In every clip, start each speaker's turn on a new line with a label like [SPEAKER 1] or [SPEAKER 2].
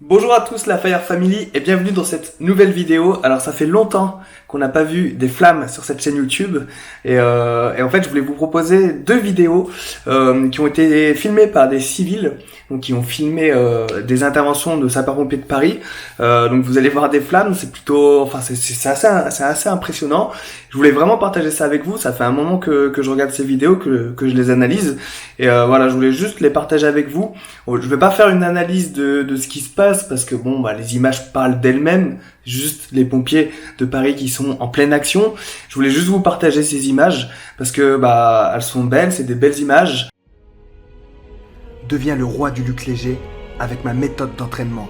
[SPEAKER 1] Bonjour à tous la Fire Family et bienvenue dans cette nouvelle vidéo. Alors ça fait longtemps qu'on n'a pas vu des flammes sur cette chaîne YouTube et en fait je voulais vous proposer deux vidéos qui ont été filmées par des civils, donc qui ont filmé des interventions de sapeurs-pompiers de Paris. Donc vous allez voir des flammes, c'est plutôt, enfin c'est assez impressionnant. Je voulais vraiment partager ça avec vous. Ça fait un moment que je regarde ces vidéos, que je les analyse et voilà, je voulais juste les partager avec vous. Je vais pas faire une analyse de ce qui se passe parce que bon, les images parlent d'elles-mêmes. Juste les pompiers de Paris qui sont en pleine action. Je voulais juste vous partager ces images parce que elles sont belles, c'est des belles images. Deviens le roi du Luc Léger avec ma méthode d'entraînement.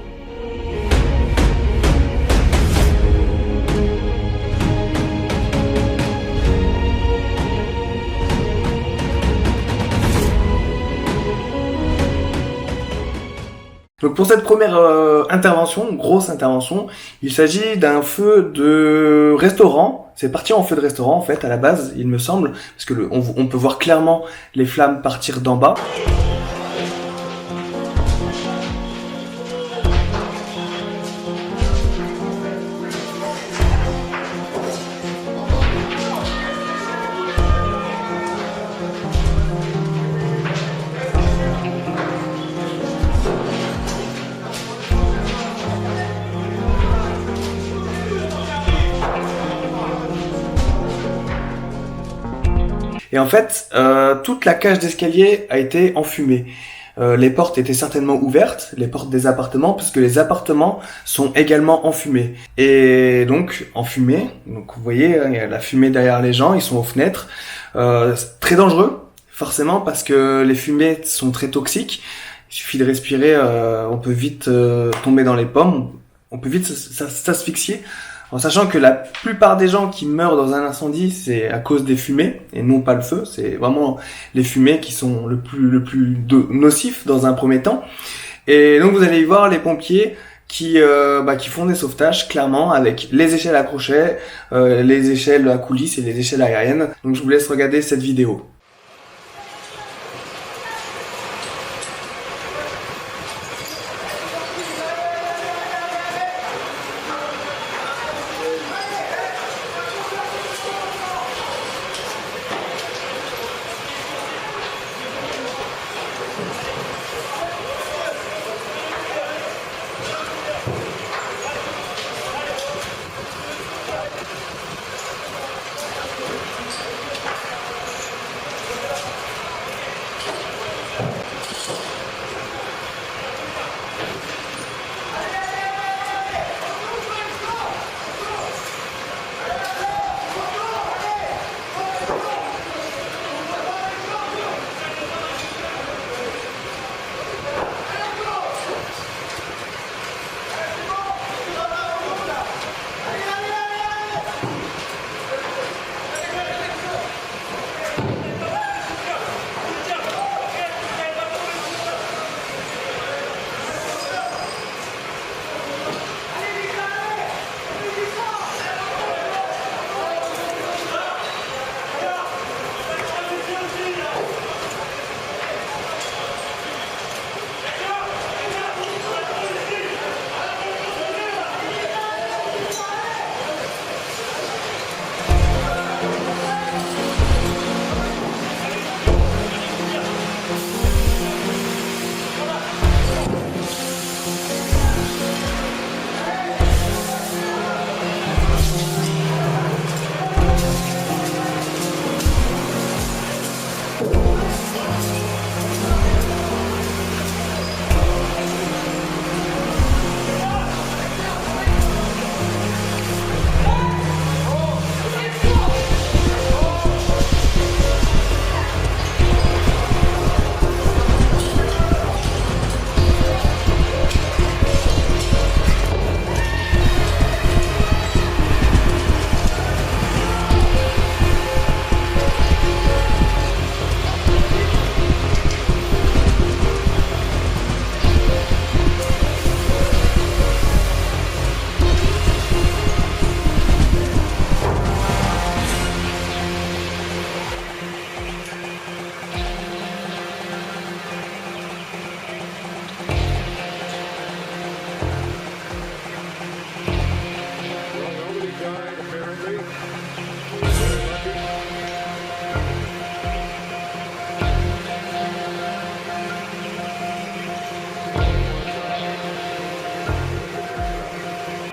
[SPEAKER 1] Donc pour cette première intervention, grosse intervention, il s'agit d'un feu de restaurant. C'est parti en feu de restaurant en fait à la base, il me semble, parce que on peut voir clairement les flammes partir d'en bas. Et en fait, toute la cage d'escalier a été enfumée. Les portes étaient certainement ouvertes, les portes des appartements, puisque les appartements sont également enfumés. Et donc, enfumés, donc vous voyez, il y a la fumée derrière les gens, ils sont aux fenêtres. C'est très dangereux, forcément, parce que les fumées sont très toxiques. Il suffit de respirer, on peut vite tomber dans les pommes, on peut vite s'asphyxier. En sachant que la plupart des gens qui meurent dans un incendie, c'est à cause des fumées et non pas le feu. C'est vraiment les fumées qui sont le plus nocifs dans un premier temps. Et donc vous allez y voir les pompiers qui font des sauvetages clairement avec les échelles à crochet, les échelles à coulisses et les échelles aériennes. Donc je vous laisse regarder cette vidéo.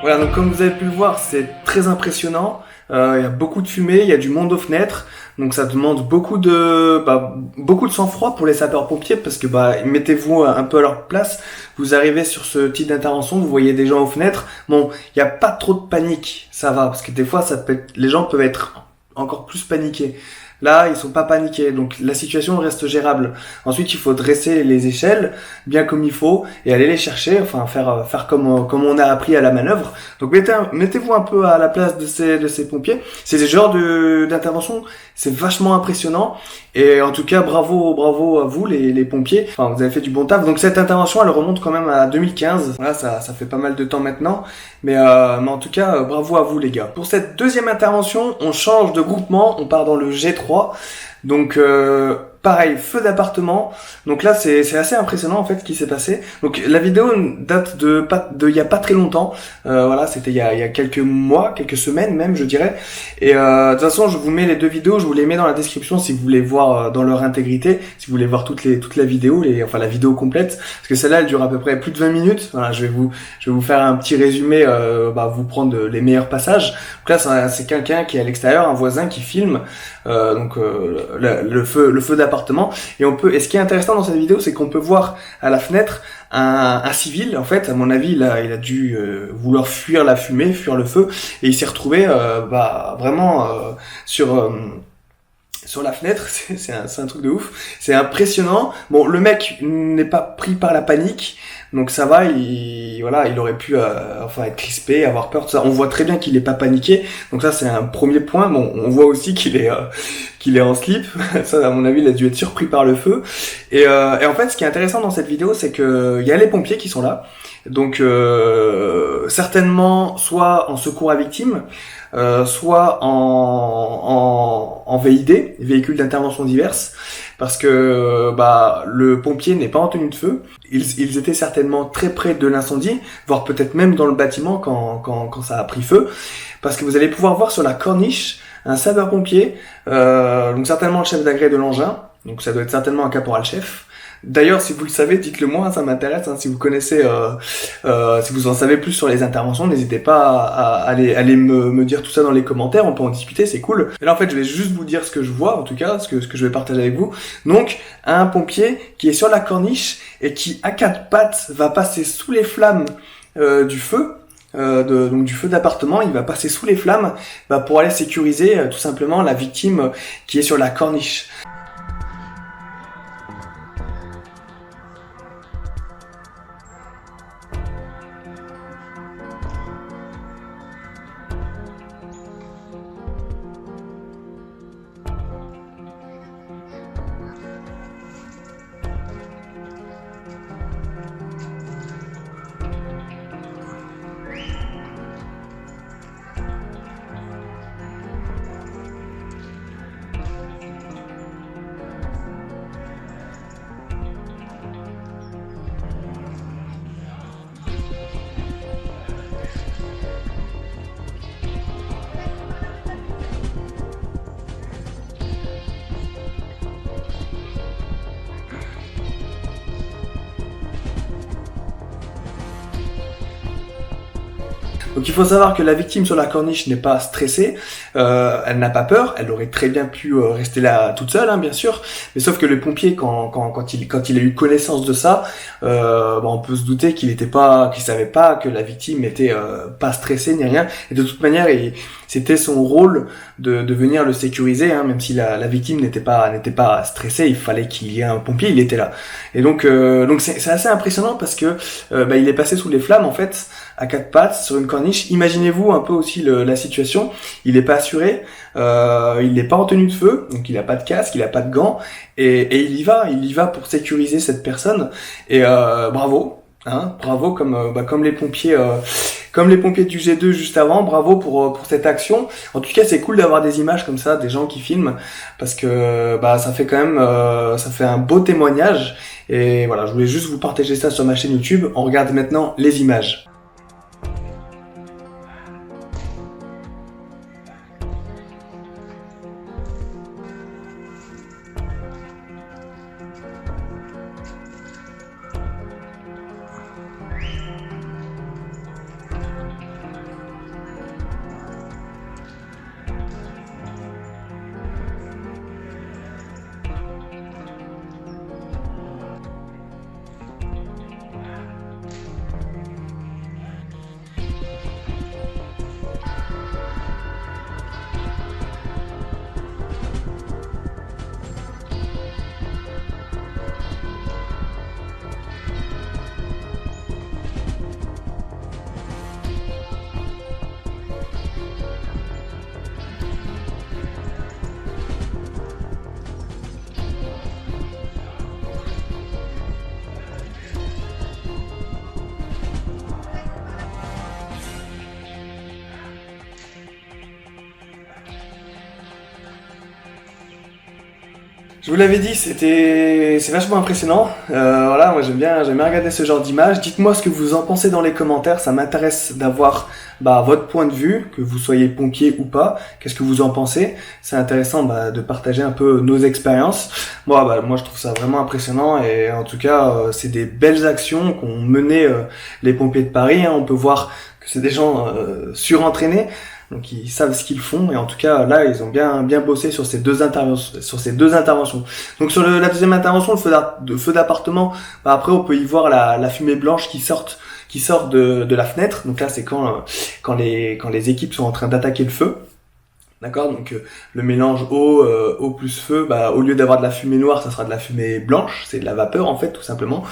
[SPEAKER 1] Voilà, donc comme vous avez pu le voir, c'est très impressionnant. Il y a beaucoup de fumée, il y a du monde aux fenêtres, donc ça demande beaucoup de sang-froid pour les sapeurs-pompiers parce que mettez-vous un peu à leur place. Vous arrivez sur ce type d'intervention, vous voyez des gens aux fenêtres. Bon, il y a pas trop de panique, ça va, parce que des fois les gens peuvent être encore plus paniqués. Là, ils sont pas paniqués, donc la situation reste gérable. Ensuite, il faut dresser les échelles bien comme il faut et aller les chercher, enfin faire comme on a appris à la manœuvre. Donc mettez-vous un peu à la place de ces pompiers. C'est ce genre d'intervention, c'est vachement impressionnant. Et en tout cas, bravo à vous les pompiers. Enfin, vous avez fait du bon taf. Donc cette intervention, elle remonte quand même à 2015. Voilà, ça fait pas mal de temps maintenant. Mais en tout cas, bravo à vous les gars. Pour cette deuxième intervention, on change de groupement, on part dans le G3. Donc pareil, feu d'appartement. Donc là c'est assez impressionnant en fait ce qui s'est passé. Donc la vidéo date de il y a pas très longtemps. Voilà, c'était il y a quelques mois, quelques semaines même je dirais. Et de toute façon, je vous mets les deux vidéos, je vous les mets dans la description si vous voulez voir dans leur intégrité, si vous voulez voir toute la vidéo, la vidéo complète parce que celle-là elle dure à peu près plus de 20 minutes. Voilà, je vais vous faire un petit résumé vous prendre les meilleurs passages. Donc là c'est quelqu'un qui est à l'extérieur, un voisin qui filme le feu d'appartement et ce qui est intéressant dans cette vidéo c'est qu'on peut voir à la fenêtre un civil en fait. À mon avis il a dû vouloir fuir la fumée, fuir le feu et il s'est retrouvé vraiment sur la fenêtre. C'est un truc de ouf, c'est impressionnant. Bon, le mec n'est pas pris par la panique, donc ça va, il aurait pu être crispé, avoir peur de ça. On voit très bien qu'il est pas paniqué, donc ça c'est un premier point. Bon, on voit aussi qu'il est en slip. Ça, à mon avis, il a dû être surpris par le feu. Et en fait, ce qui est intéressant dans cette vidéo, c'est que il y a les pompiers qui sont là, donc certainement soit en secours à victime, soit en VID, véhicule d'intervention diverses, parce que le pompier n'est pas en tenue de feu. Ils étaient certainement très près de l'incendie, voire peut-être même dans le bâtiment quand ça a pris feu, parce que vous allez pouvoir voir sur la corniche un sapeur-pompier, donc certainement le chef d'agré de l'engin, donc ça doit être certainement un caporal-chef. D'ailleurs, si vous le savez, dites-le moi, ça m'intéresse. Si vous connaissez, si vous en savez plus sur les interventions, n'hésitez pas à aller me dire tout ça dans les commentaires. On peut en discuter, c'est cool. Et là, en fait, je vais juste vous dire ce que je vois, en tout cas, ce que je vais partager avec vous. Donc, un pompier qui est sur la corniche et qui, à quatre pattes, va passer sous les flammes du feu. Donc du feu d'appartement, il va passer sous les flammes pour aller sécuriser tout simplement la victime qui est sur la corniche. Donc il faut savoir que la victime sur la corniche n'est pas stressée, elle n'a pas peur, elle aurait très bien pu rester là toute seule, bien sûr, mais sauf que le pompier, quand il a eu connaissance de ça, on peut se douter qu'il savait pas que la victime était pas stressée ni rien, et de toute manière, c'était son rôle de venir le sécuriser, même si la victime n'était pas stressée, il fallait qu'il y ait un pompier, il était là. Et donc c'est assez impressionnant parce que il est passé sous les flammes en fait, à quatre pattes sur une corniche. Imaginez-vous un peu aussi la situation. Il est pas assuré, il n'est pas en tenue de feu, donc il a pas de casque, il a pas de gants, et il y va pour sécuriser cette personne. Et bravo, bravo comme les pompiers. Comme les pompiers du G2 juste avant, bravo pour cette action. En tout cas, c'est cool d'avoir des images comme ça, des gens qui filment, parce que ça fait quand même, ça fait un beau témoignage. Et voilà, je voulais juste vous partager ça sur ma chaîne YouTube. On regarde maintenant les images. Je vous l'avais dit, c'est vachement impressionnant. Voilà, moi j'aime bien regarder ce genre d'images. Dites-moi ce que vous en pensez dans les commentaires. Ça m'intéresse d'avoir votre point de vue, que vous soyez pompier ou pas. Qu'est-ce que vous en pensez? C'est intéressant de partager un peu nos expériences. Moi, moi je trouve ça vraiment impressionnant et en tout cas, c'est des belles actions qu'ont menées les pompiers de Paris. Hein. On peut voir que c'est des gens surentraînés. Donc ils savent ce qu'ils font et en tout cas là ils ont bien bossé sur ces deux interventions. Donc sur la deuxième intervention, le feu d'appartement, après on peut y voir la fumée blanche qui sort de la fenêtre. Donc là c'est quand les équipes sont en train d'attaquer le feu. D'accord, donc le mélange eau plus feu, au lieu d'avoir de la fumée noire, ça sera de la fumée blanche, c'est de la vapeur en fait tout simplement.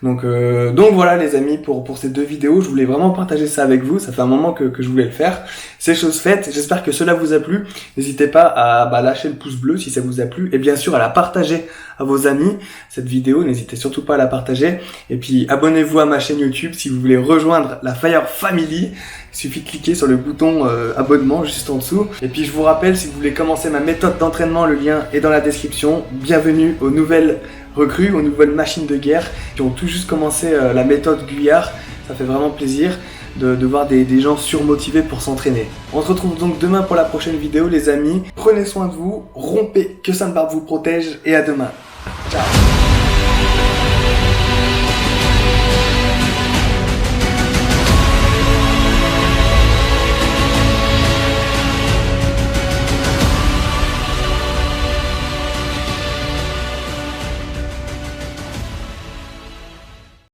[SPEAKER 1] Donc voilà les amis pour ces deux vidéos, je voulais vraiment partager ça avec vous, ça fait un moment que je voulais le faire. C'est chose faite, j'espère que cela vous a plu. N'hésitez pas à lâcher le pouce bleu si ça vous a plu et bien sûr à la partager à vos amis cette vidéo, n'hésitez surtout pas à la partager et puis abonnez-vous à ma chaîne YouTube si vous voulez rejoindre la Fire Family. Il suffit de cliquer sur le bouton abonnement juste en dessous. Et puis je vous rappelle, si vous voulez commencer ma méthode d'entraînement, le lien est dans la description. Bienvenue aux nouvelles recrues, aux nouvelles machines de guerre qui ont tout juste commencé la méthode Guyard. Ça fait vraiment plaisir de voir des gens surmotivés pour s'entraîner. On se retrouve donc demain pour la prochaine vidéo les amis. Prenez soin de vous, rompez, que Sainte Barbe vous protège et à demain. Ciao.